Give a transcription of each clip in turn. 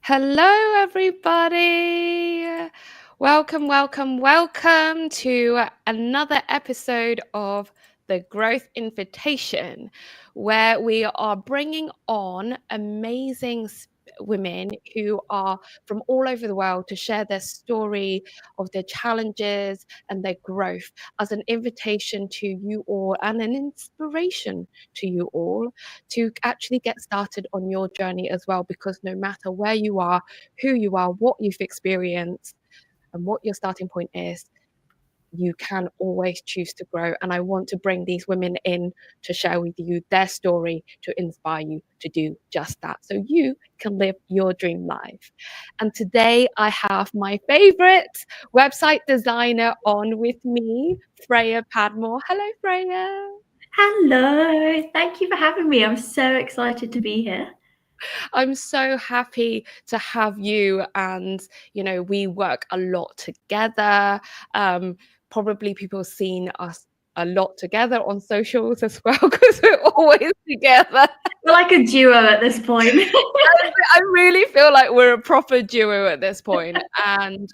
Hello, everybody. Welcome to another episode of the Growth Invitation, where we are bringing on amazing women who are from all over the world to share their story of their challenges and their growth as an invitation to you all and an inspiration to you all to actually get started on your journey as well, because no matter where you are, who you are, what you've experienced, and what your starting point is, you can always choose to grow. And I want to bring these women in to share with you their story to inspire you to do just that, so you can live your dream life. And today I have my favorite website designer on with me, Freya Padmore. Hello, Freya. Hello, thank you for having me. I'm so excited to be here. I'm so happy to have you, and we work a lot together. Probably people have seen us a lot together on socials as well, because we're always together. We're like a duo at this point. I really feel like we're a proper duo at this point, and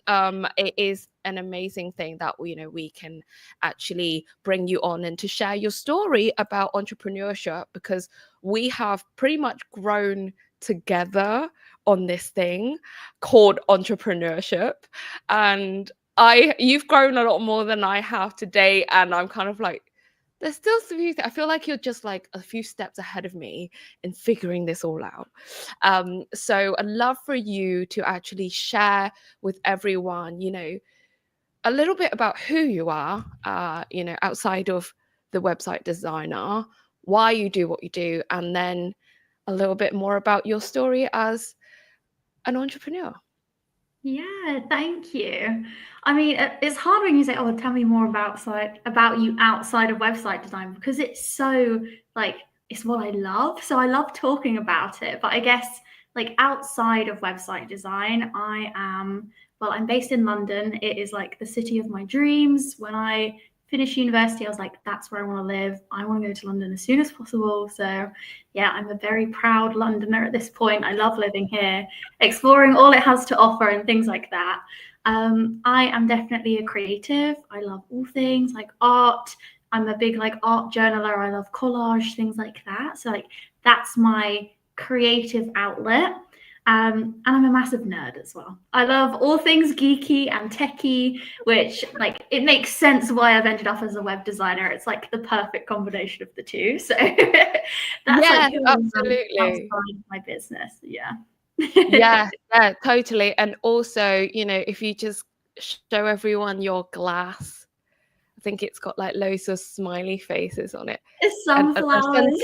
it is an amazing thing that we can actually bring you on and to share your story about entrepreneurship, because we have pretty much grown together on this thing called entrepreneurship. And you've grown a lot more than I have today, and I'm kind of like, there's still some few I feel like you're just like a few steps ahead of me in figuring this all out. So I'd love for you to actually share with everyone, a little bit about who you are, outside of the website designer, why you do what you do, and then a little bit more about your story as an entrepreneur. Yeah, thank you. I mean, it's hard when you say, "Oh, tell me more about you outside of website design," because it's so it's what I love. So I love talking about it. But I guess outside of website design, I'm based in London. It is like the city of my dreams. When I finished university, I was like, that's where I want to live. I want to go to London as soon as possible. So yeah, I'm a very proud Londoner at this point. I love living here, exploring all it has to offer and things like that. I am definitely a creative. I love all things like art. I'm a big art journaler. I love collage, things like that. So that's my creative outlet. And I'm a massive nerd as well. I love all things geeky and techie, which it makes sense why I've ended up as a web designer. It's like the perfect combination of the two. So that's who absolutely. I am outside of my business. Yeah. Yeah, totally. And also, if you just show everyone your glass, I think it's got loads of smiley faces on it. It's And sunflowers.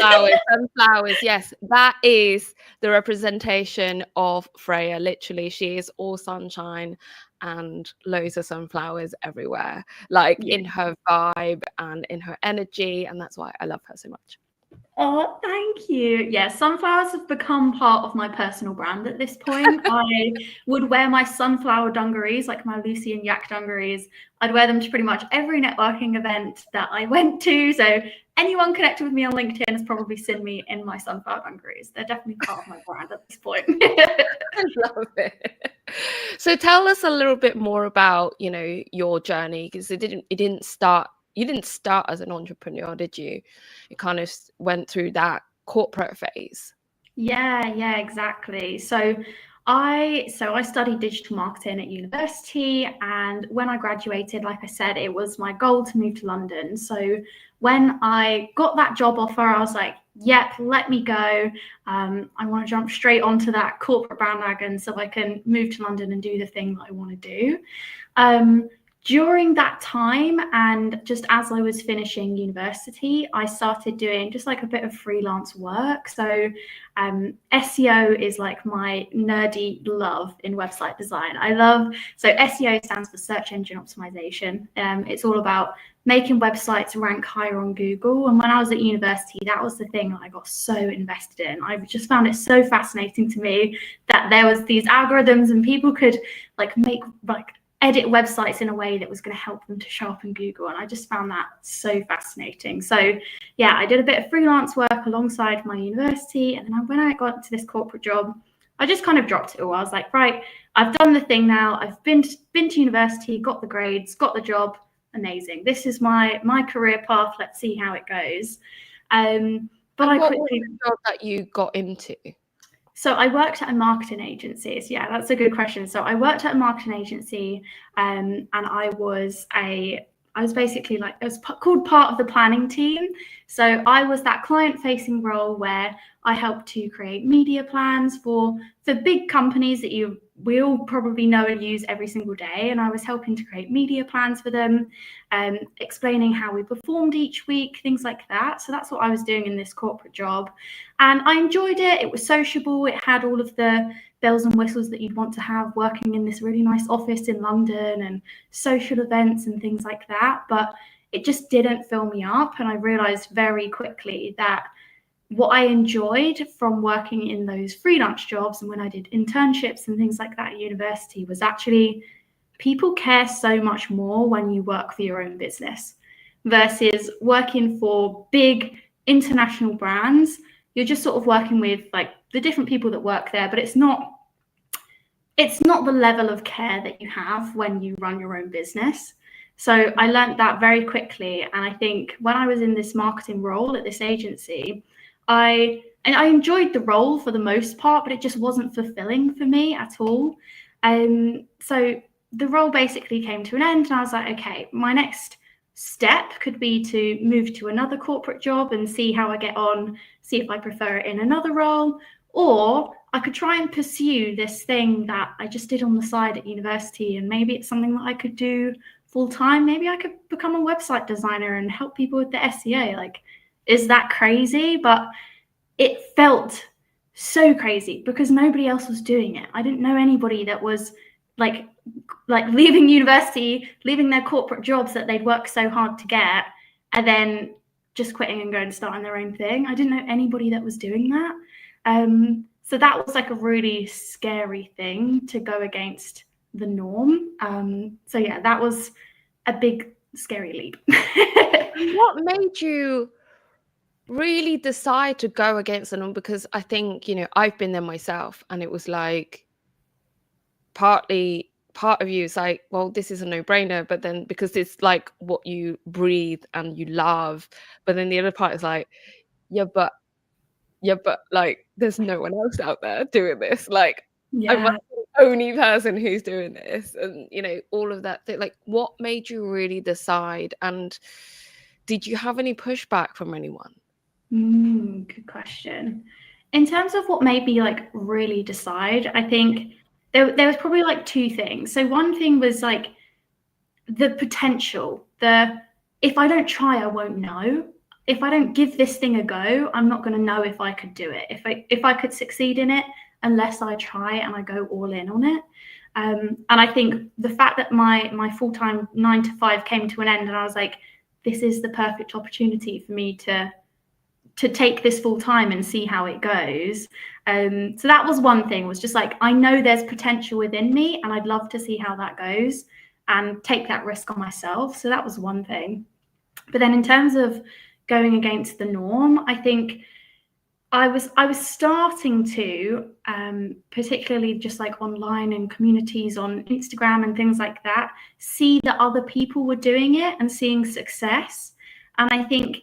sunflowers, yes, that is the representation of Freya. Literally, she is all sunshine and loads of sunflowers everywhere, in her vibe and in her energy, and that's why I love her so much. Oh, thank you. Yeah, sunflowers have become part of my personal brand at this point. I would wear my sunflower dungarees, like my Lucy and Yak dungarees. I'd wear them to pretty much every networking event that I went to. So anyone connected with me on LinkedIn has probably seen me in my sunflower dungarees. They're definitely part of my brand at this point. I love it. So tell us a little bit more about, your journey, because you didn't start as an entrepreneur, did you? You kind of went through that corporate phase. Yeah, exactly. So I studied digital marketing at university, and when I graduated, like I said, it was my goal to move to London. So when I got that job offer, I was like, yep, let me go. I want to jump straight onto that corporate bandwagon so I can move to London and do the thing that I want to do. During that time, and just as I was finishing university, I started doing just a bit of freelance work. So SEO is my nerdy love in website design. So SEO stands for search engine optimization. It's all about making websites rank higher on Google. And when I was at university, that was the thing that I got so invested in. I just found it so fascinating to me that there was these algorithms and people could make edit websites in a way that was going to help them to show up in Google. And I just found that so fascinating. So yeah, I did a bit of freelance work alongside my university. And then when I got into this corporate job, I just kind of dropped it all. I was like, right, I've done the thing now. I've been to university, got the grades, got the job. Amazing. This is my career path. Let's see how it goes. But I What was quickly. the job that you got into? So I worked at a marketing agency. So yeah, that's a good question. So I worked at a marketing agency, and I was basically like, it was called part of the planning team. So I was that client-facing role where I helped to create media plans for big companies that we all probably know and use every single day. And I was helping to create media plans for them, explaining how we performed each week, things like that. So that's what I was doing in this corporate job. And I enjoyed it. It was sociable. It had all of the bells and whistles that you'd want to have working in this really nice office in London, and social events and things like that. But it just didn't fill me up. And I realized very quickly that what I enjoyed from working in those freelance jobs and when I did internships and things like that at university was actually people care so much more when you work for your own business versus working for big international brands. You're just sort of working with like the different people that work there, but it's not the level of care that you have when you run your own business. So I learned that very quickly. And I think when I was in this marketing role at this agency, I enjoyed the role for the most part, but it just wasn't fulfilling for me at all. So the role basically came to an end, and I was like, okay, my next step could be to move to another corporate job and see how I get on, see if I prefer it in another role, or I could try and pursue this thing that I just did on the side at university, and maybe it's something that I could do full time. Maybe I could become a website designer and help people with the SEO. Like, is that crazy? But it felt so crazy because nobody else was doing it. I didn't know anybody that was like leaving university, leaving their corporate jobs that they'd worked so hard to get, and then just quitting and going and starting their own thing. I didn't know anybody that was doing that. So that was like a really scary thing to go against the norm. So yeah, that was a big, scary leap. What made you really decide to go against the norm? Because I think, I've been there myself, and it was like part of you is like, well, this is a no-brainer, but then because it's like what you breathe and you love, but then the other part is like, yeah, but like there's no one else out there doing this. Like, I'm Yeah. like the only person who's doing this, and all of that thing. Like, what made you really decide, and did you have any pushback from anyone? Good question. In terms of what made me like really decide, I think there was probably like two things. So one thing was like the potential, if I don't try, I won't know. If I don't give this thing a go, I'm not going to know if I could do it. If I could succeed in it, unless I try and I go all in on it. And I think the fact that my full-time 9 to 5 came to an end, and I was like, this is the perfect opportunity for me to take this full time and see how it goes. So that was one thing, was just like, I know there's potential within me and I'd love to see how that goes and take that risk on myself. So that was one thing. But then in terms of going against the norm, I think I was starting to, particularly just like online and communities on Instagram and things like that, see that other people were doing it and seeing success. And I think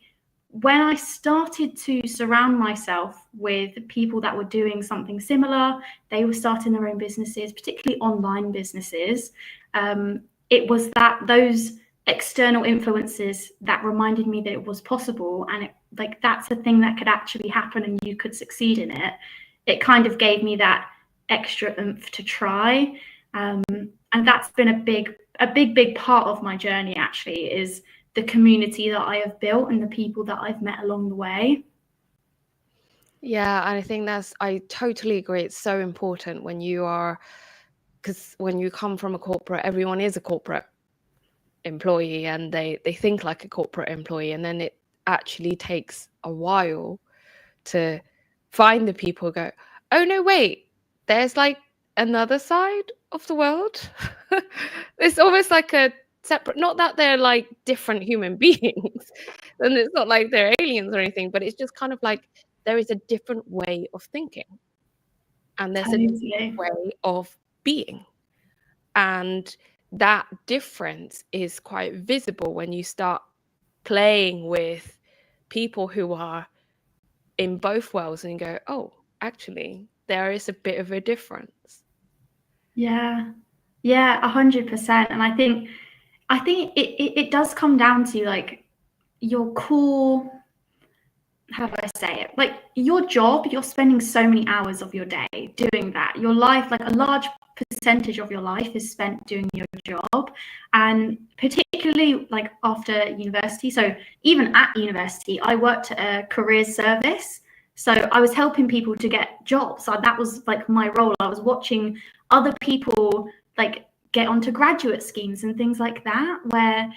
when I started to surround myself with people that were doing something similar, they were starting their own businesses, particularly online businesses. It was those external influences that reminded me that it was possible, and that's a thing that could actually happen and you could succeed in it. It kind of gave me that extra oomph to try. And that's been a big part of my journey, actually, is the community that I have built and the people that I've met along the way. Yeah, and I think I totally agree. It's so important because when you come from a corporate, everyone is a corporate employee, and they think like a corporate employee, and then it actually takes a while to find the people who go, oh no, wait, there's like another side of the world. It's almost like a separate, not that they're like different human beings, and it's not like they're aliens or anything, but it's just kind of like there is a different way of thinking. and there's a Totally. way of being. And that difference is quite visible when you start playing with people who are in both worlds and you go, oh, actually, there is a bit of a difference. Yeah. Yeah, 100%. And I think it does come down to like your core, how do I say it? Like your job, you're spending so many hours of your day doing that. Your life, like a large percentage of your life is spent doing your job. And particularly like after university, so even at university, I worked at a careers service. So I was helping people to get jobs. So that was like my role. I was watching other people like get onto graduate schemes and things like that, where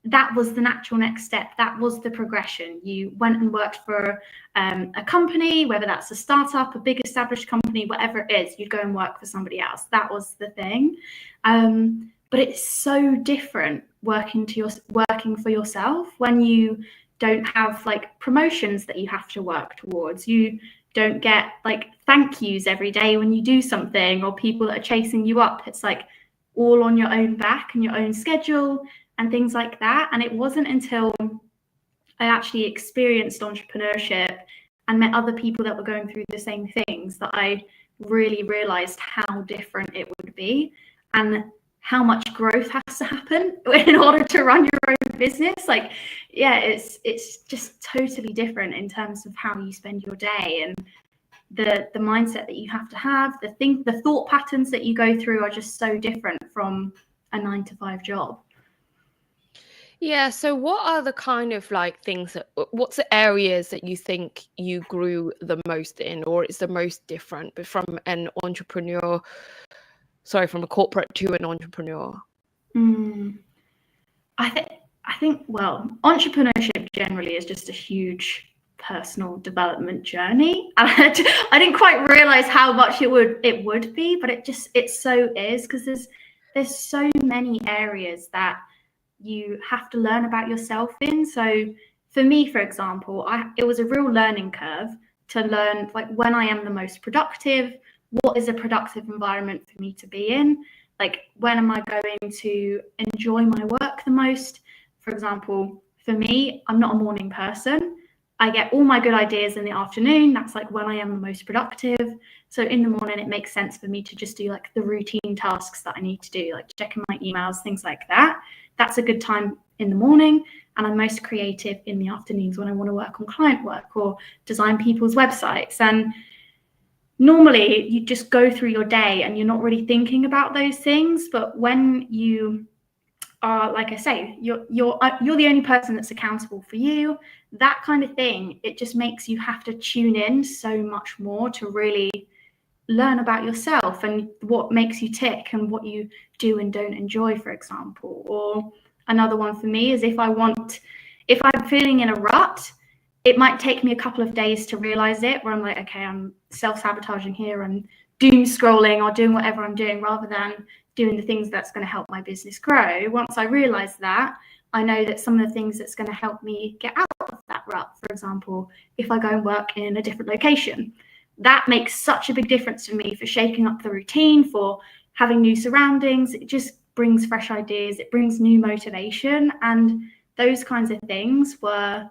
that was the natural next step. That was the progression. You went and worked for a company, whether that's a startup, a big established company, whatever it is, you'd go and work for somebody else. That was the thing. But it's so different working for yourself when you don't have like promotions that you have to work towards. You don't get like thank yous every day when you do something, or people that are chasing you up. It's like all on your own back and your own schedule and things like that. And it wasn't until I actually experienced entrepreneurship and met other people that were going through the same things that I really realized how different it would be and how much growth has to happen in order to run your own business. Like, yeah, it's just totally different in terms of how you spend your day, and the mindset that you have to have, the thought patterns that you go through are just so different from a 9-to-5 job. Yeah, so what are the kind of like things that, what's the areas that you think you grew the most in, or it's the most different but from an entrepreneur, from a corporate to an entrepreneur? I think, well, entrepreneurship generally is just a huge personal development journey. I didn't quite realize how much it would be, but it so is, because there's so many areas that you have to learn about yourself in. So for me, for example, it was a real learning curve to learn like when I am the most productive, what is a productive environment for me to be in, like when am I going to enjoy my work the most. For example, for me, I'm not a morning person. I get all my good ideas in the afternoon. That's like when I am the most productive. So in the morning, it makes sense for me to just do like the routine tasks that I need to do, like checking my emails, things like that. That's a good time in the morning. And I'm most creative in the afternoons when I want to work on client work or design people's websites. And normally you just go through your day and you're not really thinking about those things. But when you are, like I say, you're the only person that's accountable for you, that kind of thing, it just makes you have to tune in so much more to really learn about yourself and what makes you tick and what you do and don't enjoy, for example. Or another one for me is if I'm feeling in a rut, it might take me a couple of days to realize it, where I'm like, okay, I'm self-sabotaging here, I'm doom scrolling or doing whatever I'm doing rather than doing the things that's going to help my business grow. Once I realize that, I know that some of the things that's going to help me get out of that rut, for example, if I go and work in a different location, that makes such a big difference for me for shaking up the routine, for having new surroundings. It just brings fresh ideas, it brings new motivation. And those kinds of things were,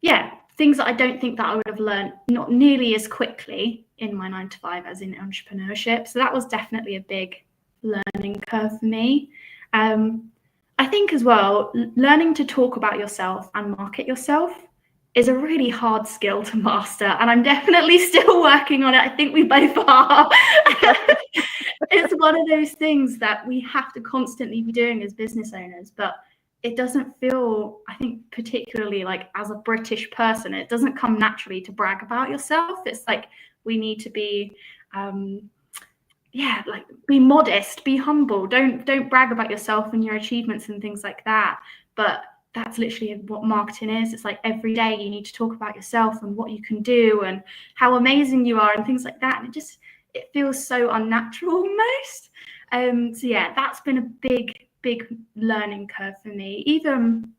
yeah, things that I don't think that I would have learned not nearly as quickly in my 9-to-5 as in entrepreneurship. So that was definitely a big learning curve for me. I think as well, learning to talk about yourself and market yourself is a really hard skill to master, and I'm definitely still working on it. I think we both are. It's one of those things that we have to constantly be doing as business owners, but it doesn't feel, I think, particularly like as a British person, it doesn't come naturally to brag about yourself. It's like we need to be like be modest, be humble, don't brag about yourself and your achievements and things like that. But that's literally what marketing is. It's like every day you need to talk about yourself and what you can do and how amazing you are and things like that. And it feels so unnatural almost. So yeah, that's been a big learning curve for me. Even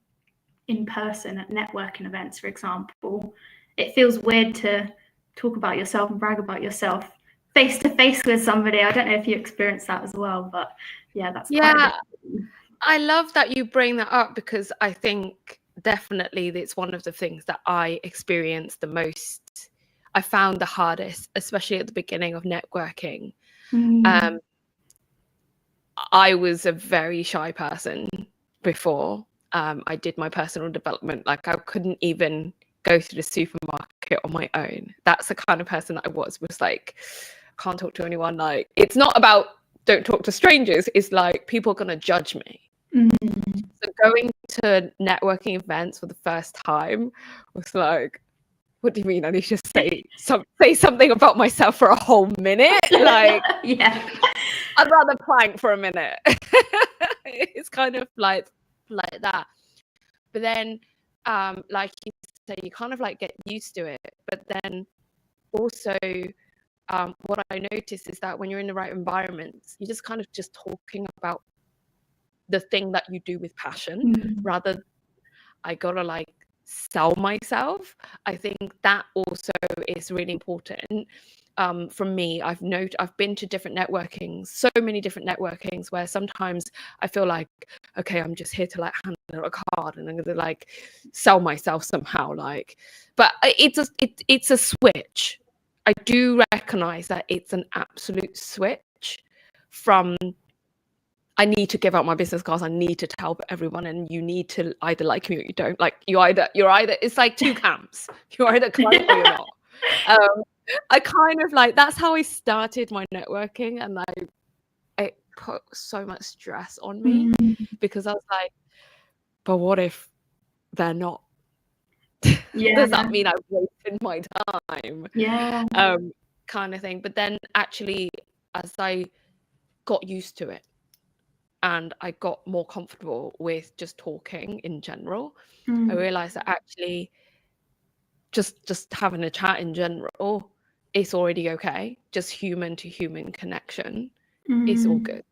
in person at networking events, for example, it feels weird to talk about yourself and brag about yourself face to face with somebody. I don't know if you experienced that as well, but yeah, that's quite a Yeah, different thing. I love that you bring that up, because I think definitely it's one of the things that I experienced the most. I found the hardest, especially at the beginning of networking. Um, I was a very shy person before I did my personal development. Like, I couldn't even go to the supermarket on my own. That's the kind of person that I was like, can't talk to anyone. Like, it's not about don't talk to strangers. It's like, people are going to judge me. So going to networking events for the first time was like, what do you mean? I need to say something about myself for a whole minute? Like, Yeah. I'd rather plank for a minute. It's kind of like that. But then, like you say, you kind of like get used to it. But then also, what I notice is that when you're in the right environments, you're just kind of just talking about the thing that you do with passion, rather I gotta like sell myself. I think that also is really important. From me, I've been to different networkings, so many different networkings, where sometimes I feel like, okay, I'm just here to like hand out a card and I'm gonna like sell myself somehow. Like, but it's a switch. I do recognize that it's an absolute switch from, I need to give out my business cards. I need to tell everyone, and you need to either like me or you don't. Like, you're either. It's like two camps. You're either a client or you're not. I kind of like, that's how I started my networking, and it put so much stress on me, because I was like, but what if they're not? Does that mean I've wasted my time? Yeah. Kind of thing. But then actually, as I got used to it, and I got more comfortable with just talking in general, I realized that actually just having a chat in general is already okay. Just human to human connection is all good.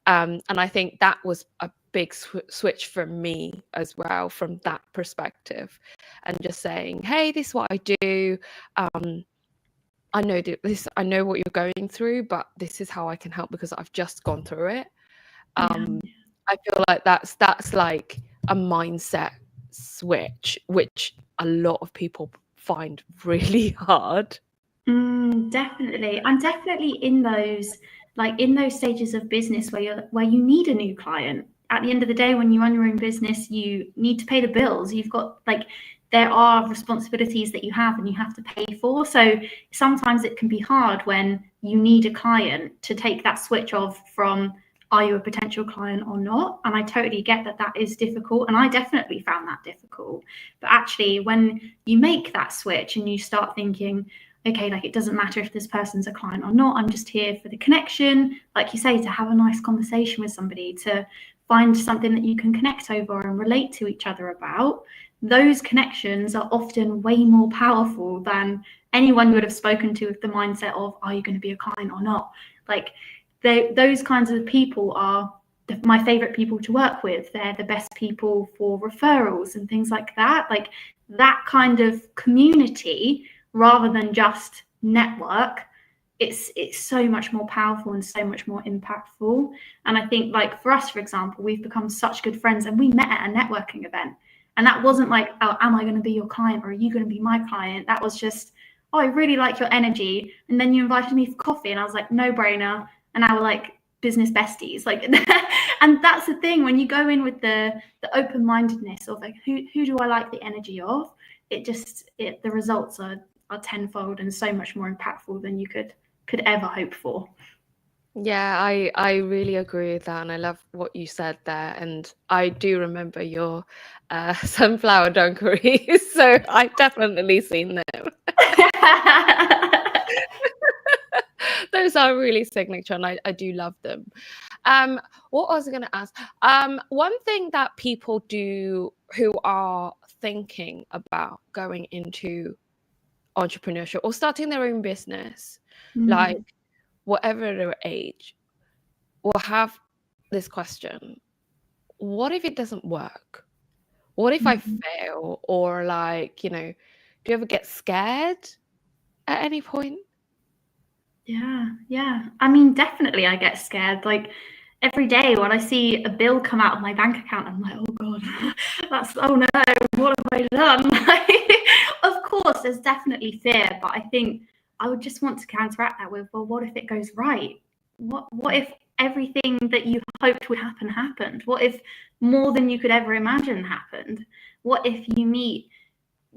And I think that was a big switch for me as well, from that perspective, and just saying, hey, this is what I do. I know this. I know what you're going through, but this is how I can help, because I've just gone through it. I feel like that's like a mindset switch, which a lot of people find really hard. Definitely. I'm definitely in those stages of business where you need a new client. At the end of the day, when you run your own business, you need to pay the bills. You've got there are responsibilities that you have and you have to pay for. So sometimes it can be hard when you need a client to take that switch off from, are you a potential client or not? And I totally get that is difficult. And I definitely found that difficult. But actually, when you make that switch and you start thinking, okay, like, it doesn't matter if this person's a client or not, I'm just here for the connection, like you say, to have a nice conversation with somebody, to find something that you can connect over and relate to each other about. Those connections are often way more powerful than anyone you would have spoken to with the mindset of, are you going to be a client or not? Like, those kinds of people are my favorite people to work with. They're the best people for referrals and things like that. Like, that kind of community, rather than just network, it's so much more powerful and so much more impactful. And I think, like, for us, for example, we've become such good friends, and we met at a networking event. And that wasn't like, oh, am I going to be your client, or are you going to be my client? That was just, oh, I really like your energy, and then you invited me for coffee, and I was like, no brainer. And now we're like business besties. Like, and that's the thing, when you go in with the open-mindedness of like, who do I like the energy of, the results are tenfold and so much more impactful than you could ever hope for. Yeah, I really agree with that, and I love what you said there. And I do remember your sunflower dungarees, so I've definitely seen them. Those are really signature, and I do love them. What was I going to ask? One thing that people do who are thinking about going into entrepreneurship or starting their own business, like whatever their age, will have this question: what if it doesn't work? What if I fail? Or like, do you ever get scared at any point? Yeah. I mean, definitely I get scared. Like every day when I see a bill come out of my bank account, I'm like, oh God, oh no, what have I done? Of course, there's definitely fear, but I think I would just want to counteract that with, well, what if it goes right? What if everything that you hoped would happen happened? What if more than you could ever imagine happened? What if you meet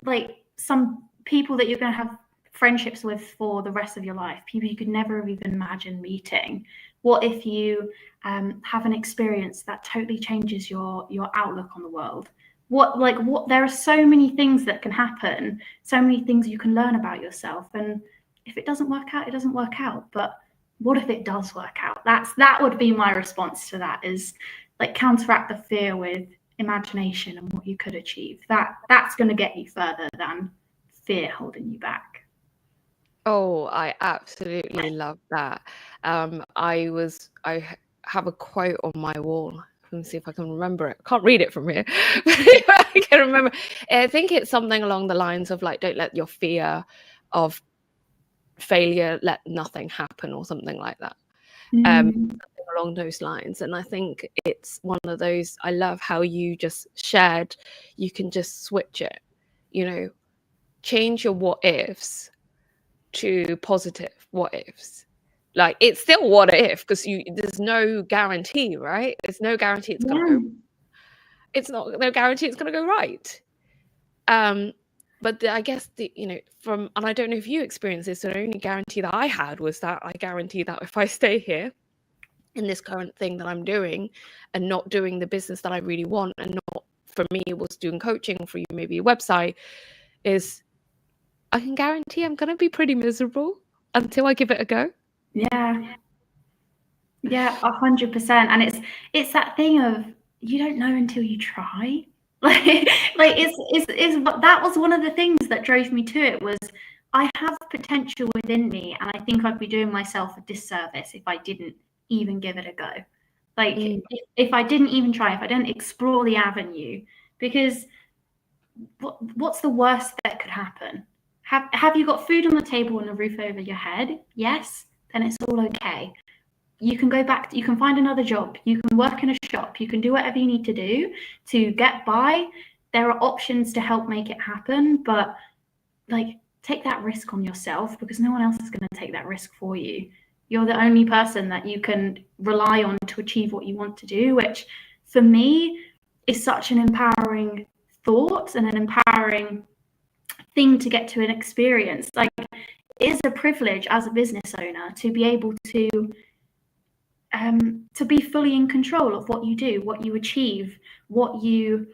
like some people that you're going to have friendships with for the rest of your life, people you could never have even imagined meeting? What if you have an experience that totally changes your outlook on the world? What there are so many things that can happen, so many things you can learn about yourself. And if it doesn't work out, it doesn't work out. But what if it does work out? That would be my response to that, is like counteract the fear with imagination and what you could achieve. That's going to get you further than fear holding you back. Oh, I absolutely love that. I have a quote on my wall. Let me see if I can remember it. I can't read it from here, but if I can remember. I think it's something along the lines of like, don't let your fear of failure let nothing happen, or something like that. Something along those lines. And I think it's one of those, I love how you just shared, you can just switch it, change your what ifs to positive what ifs. Like, it's still what if, because there's no guarantee, right? There's no guarantee it's gonna go. It's not no guarantee it's gonna go right. But I guess and I don't know if you experienced this, the only guarantee that I had was that I guarantee that if I stay here in this current thing that I'm doing and not doing the business that I really want, and not, for me it was doing coaching, for you maybe a website, is I can guarantee I'm gonna be pretty miserable until I give it a go. Yeah, 100%. And it's that thing of, you don't know until you try. That was one of the things that drove me to it, was I have potential within me, and I think I'd be doing myself a disservice if I didn't even give it a go. Like if I didn't even try, if I didn't explore the avenue, because what's the worst that could happen? Have you got food on the table and a roof over your head? Yes, then it's all okay. You can go back, you can find another job, you can work in a shop, you can do whatever you need to do to get by. There are options to help make it happen, but like, take that risk on yourself, because no one else is going to take that risk for you. You're the only person that you can rely on to achieve what you want to do, which for me is such an empowering thought and an empowering thing to get to an experience. Like, it is a privilege as a business owner to be able to be fully in control of what you do, what you achieve, what you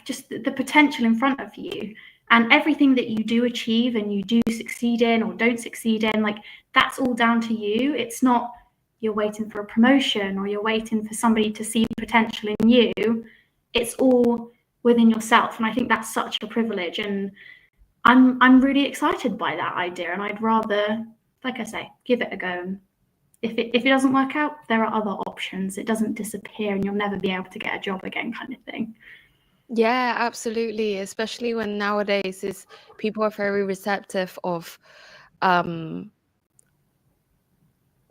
just the potential in front of you. And everything that you do achieve and you do succeed in or don't succeed in, like, that's all down to you. It's not you're waiting for a promotion or you're waiting for somebody to see potential in you. It's all within yourself. And I think that's such a privilege. And I'm really excited by that idea. And I'd rather, like I say, give it a go. If it doesn't work out, there are other options. It doesn't disappear and you'll never be able to get a job again, kind of thing. Yeah, absolutely. Especially when nowadays people are very receptive of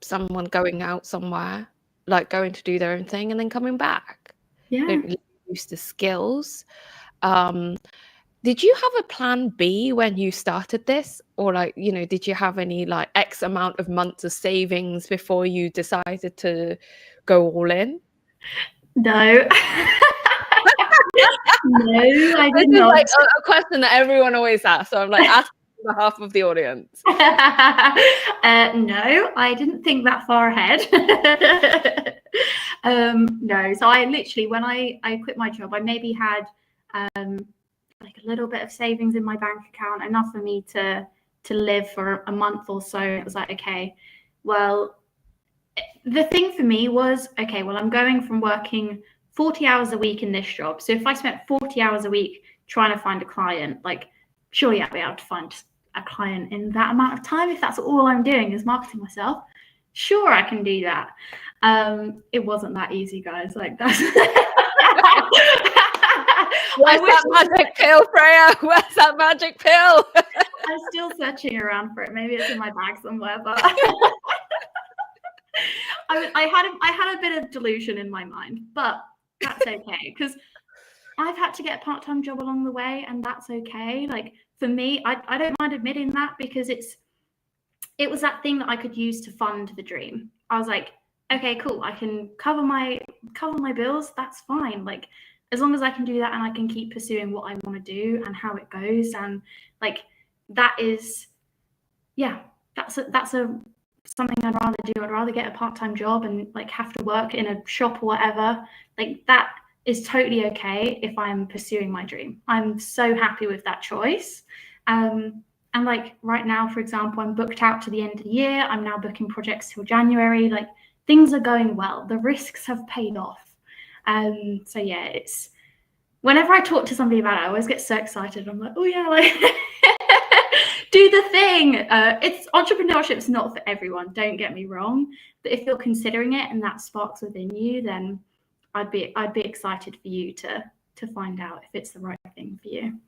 someone going out somewhere, like going to do their own thing and then coming back. Yeah. Don't lose the skills. Did you have a plan B when you started this? Or did you have any like X amount of months of savings before you decided to go all in? No. No, I did This is not. like a question that everyone always asks. So I'm like asking on behalf of the audience. No, I didn't think that far ahead. No, so I literally, when I quit my job, I maybe had like a little bit of savings in my bank account, enough for me to live for a month or so. It was like, okay, well, the thing for me was, okay, well, I'm going from working 40 hours a week in this job. So if I spent 40 hours a week trying to find a client, like, surely I'd be able to find a client in that amount of time if that's all I'm doing is marketing myself. Sure, I can do that. It wasn't that easy, guys. Like, that's Where's that magic pill, Freya? Where's that magic pill? I'm still searching around for it. Maybe it's in my bag somewhere, but I had a bit of delusion in my mind, but that's okay, because I've had to get a part-time job along the way, and that's okay. Like, for me, I don't mind admitting that, because it was that thing that I could use to fund the dream. I was like, okay, cool, I can cover my bills, that's fine. Like, as long as I can do that and I can keep pursuing what I want to do and how it goes, and like, that is, yeah, that's a something I'd rather do. I'd rather get a part-time job and like have to work in a shop or whatever. Like, that is totally okay if I'm pursuing my dream. I'm so happy with that choice. And like right now, for example, I'm booked out to the end of the year. I'm now booking projects till January. Like, things are going well. The risks have paid off. So yeah, it's, whenever I talk to somebody about it, I always get so excited. I'm like, oh yeah, like do the thing. It's entrepreneurship's not for everyone, don't get me wrong. But if you're considering it and that sparks within you, then I'd be excited for you to find out if it's the right thing for you.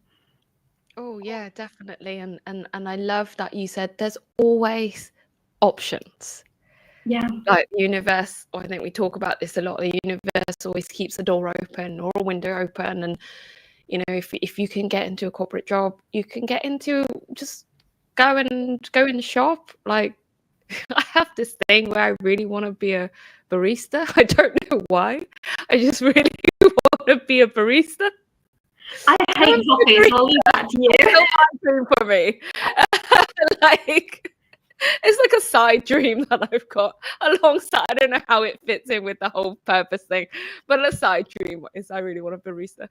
Oh yeah, definitely. And I love that you said there's always options. Yeah. Like the universe, or I think we talk about this a lot, the universe always keeps a door open or a window open. And you know, if you can get into a corporate job, you can get into, just go in the shop. Like, I have this thing where I really want to be a barista. I don't know why. I just really want to be a barista. I hate coffee, so I'll leave that to you. It's a dream for me. Like, it's like a side dream that I've got alongside. I don't know how it fits in with the whole purpose thing, but a side dream is I really want a barista.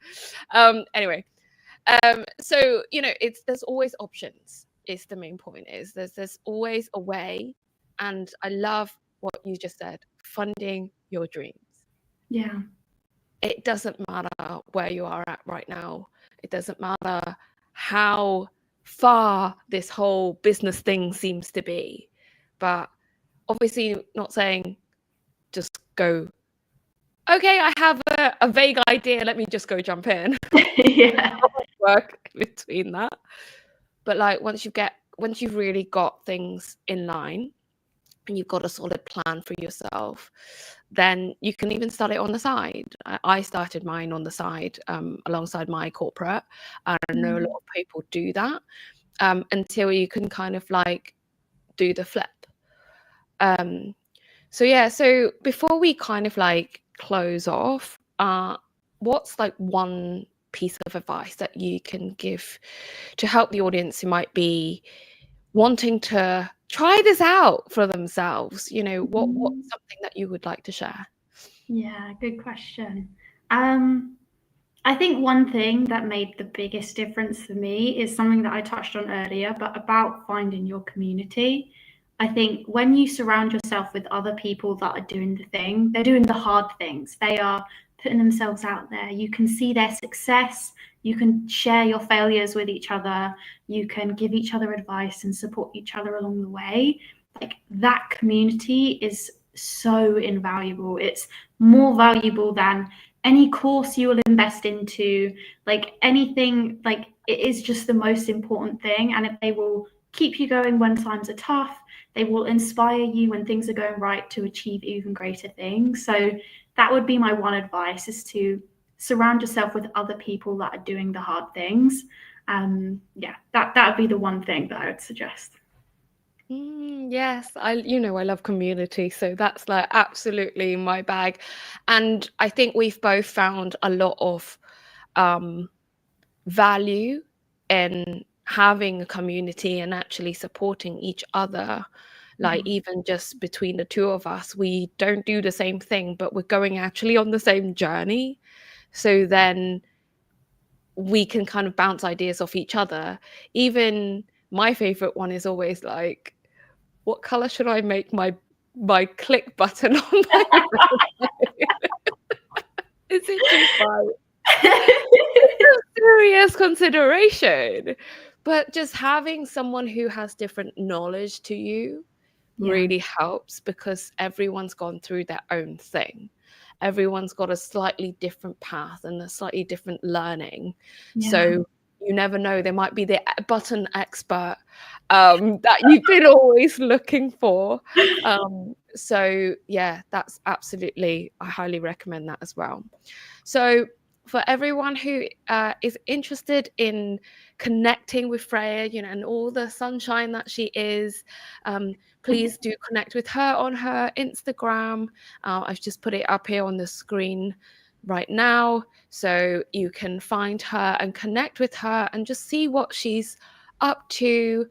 Anyway, so you know, there's always options. Is the main point, is there's always a way. And I love what you just said, funding your dreams. Yeah. It doesn't matter where you are at right now. It doesn't matter how far this whole business thing seems to be. But obviously not saying just go, okay, I have a vague idea, let me just go jump in. Yeah. Work between that. But like, once you've really got things in line and you've got a solid plan for yourself, then you can even start it on the side. I started mine on the side, alongside my corporate. I know a lot of people do that, until you can kind of like do the flip. So yeah, so before we kind of like close off, what's like one piece of advice that you can give to help the audience who might be wanting to try this out for themselves? You know, what's something that you would like to share? Yeah, good question. I think one thing that made the biggest difference for me is something that I touched on earlier, but about finding your community. I think when you surround yourself with other people that are doing the thing, they're doing the hard things. They are putting themselves out there. You can see their success. You can share your failures with each other. You can give each other advice and support each other along the way. Like, that community is so invaluable. It's more valuable than any course you will invest into, like anything. Like, it is just the most important thing. And if they will keep you going when times are tough, they will inspire you when things are going right to achieve even greater things. So that would be my one advice, is to surround yourself with other people that are doing the hard things. Yeah, that would be the one thing that I would suggest. Yes, I love community, so that's like absolutely my bag. And I think we've both found a lot of value in having a community and actually supporting each other. Like, even just between the two of us, we don't do the same thing, but we're going actually on the same journey. So then we can kind of bounce ideas off each other. Even my favorite one is always like, what color should I make my click button on my Is it too bright? It's a serious consideration. But just having someone who has different knowledge to you really helps, because everyone's gone through their own thing. Everyone's got a slightly different path and a slightly different learning. So You never know, they might be the button expert that you've been always looking for. So yeah, that's absolutely, I highly recommend that as well. So for everyone who is interested in connecting with Freya, and all the sunshine that she is, please do connect with her on her Instagram. I've just put it up here on the screen right now, so you can find her and connect with her and just see what she's up to.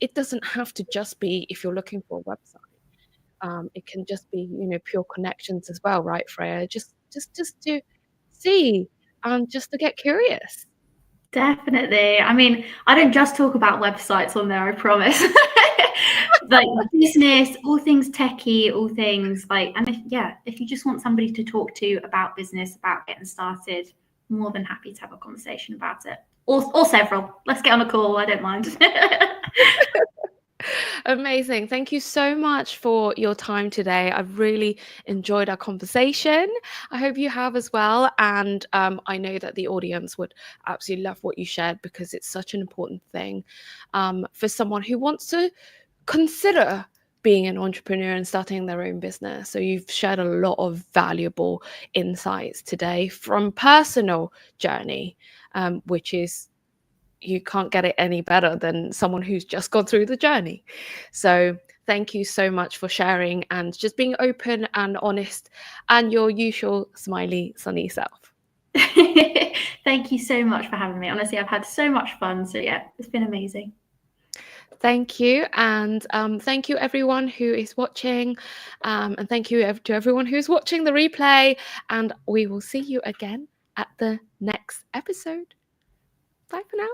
It doesn't have to just be if you're looking for a website. It can just be, pure connections as well, right, Freya? Just to see, just to get curious. Definitely. I mean, I don't just talk about websites on there, I promise. Like business, all things techie, all things like, and if you just want somebody to talk to about business, about getting started, more than happy to have a conversation about it. Or several. Let's get on a call. I don't mind. Amazing. Thank you so much for your time today. I've really enjoyed our conversation. I hope you have as well. And I know that the audience would absolutely love what you shared, because it's such an important thing for someone who wants to consider being an entrepreneur and starting their own business. So you've shared a lot of valuable insights today from personal journey, which is, you can't get it any better than someone who's just gone through the journey. So thank you so much for sharing and just being open and honest, and your usual smiley, sunny self. Thank you so much for having me. Honestly, I've had so much fun. So yeah, it's been amazing. Thank you. And thank you everyone who is watching. And thank you to everyone who's watching the replay. And we will see you again at the next episode. Bye for now.